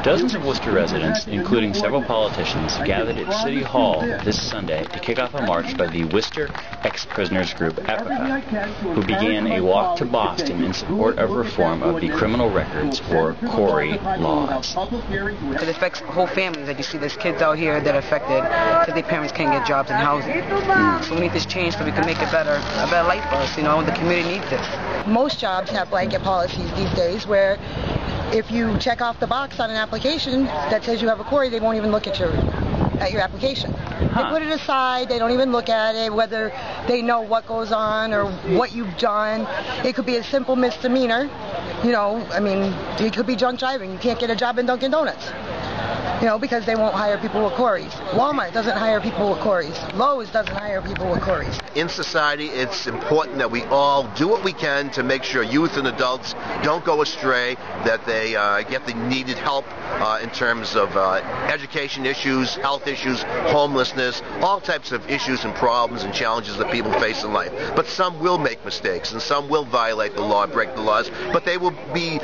Dozens of Worcester residents, including several politicians, gathered at City Hall this Sunday to kick off a march by the Worcester ex-prisoners group EPOCA, who began a walk to Boston in support of reform of the criminal records, or CORI, laws. It affects whole families. Like you see, there's kids out here that are affected because their parents can't get jobs and housing. So we need this change so we can make it better, a better life for us. You know, the community needs this. Most jobs have blanket policies these days where if you check off the box on an application that says you have a CORI, they won't even look at your application. They put it aside, they don't even look at it, whether they know what goes on or what you've done. It could be a simple misdemeanor, you know, I mean, it could be drunk driving. You can't get a job in Dunkin' Donuts, you know, because they won't hire people with CORIs. Walmart doesn't hire people with CORIs. Lowe's doesn't hire people with CORIs. In society, it's important that we all do what we can to make sure youth and adults don't go astray, that they get the needed help in terms of education issues, health issues, homelessness, all types of issues and problems and challenges that people face in life. But some will make mistakes and some will violate the law, break the laws, but they will be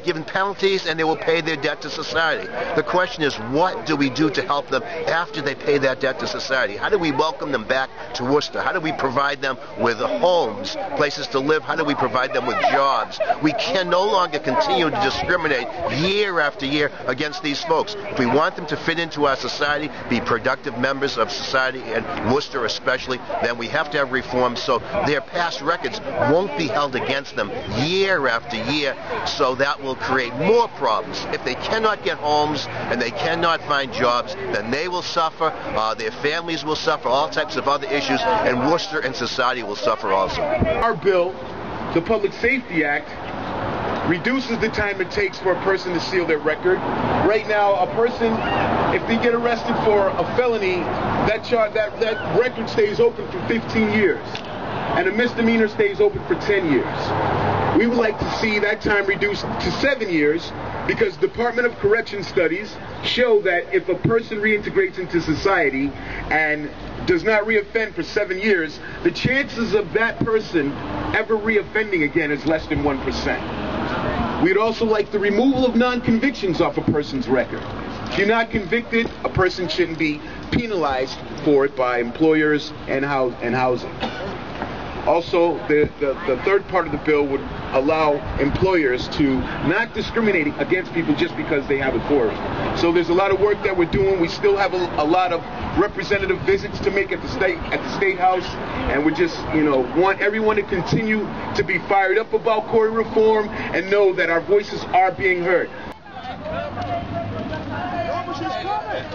given penalties and they will pay their debt to society. The question is, what do we do to help them after they pay that debt to society? How do we welcome them back to Worcester? How do we provide them with homes, places to live? How do we provide them with jobs? We can no longer continue to discriminate year after year against these folks. If we want them to fit into our society, be productive members of society, and Worcester especially, then we have to have reforms so their past records won't be held against them year after year, so that will create more problems. If they cannot get homes and they cannot find jobs, then they will suffer, their families will suffer, all types of other issues, and Worcester and society will suffer also. Our bill, the Public Safety Act, reduces the time it takes for a person to seal their record. Right now, a person, if they get arrested for a felony, that record stays open for 15 years, and a misdemeanor stays open for 10 years. We would like to see that time reduced to 7 years, because Department of Correction studies show that if a person reintegrates into society and does not reoffend for 7 years, the chances of that person ever reoffending again is less than 1%. We'd also like the removal of non-convictions off a person's record. If you're not convicted, a person shouldn't be penalized for it by employers and housing. Also, the third part of the bill would allow employers to not discriminate against people just because they have a CORI. So there's a lot of work that we're doing. We still have a lot of representative visits to make at the State House, and we just, you know, want everyone to continue to be fired up about CORI reform and know that our voices are being heard. She's coming.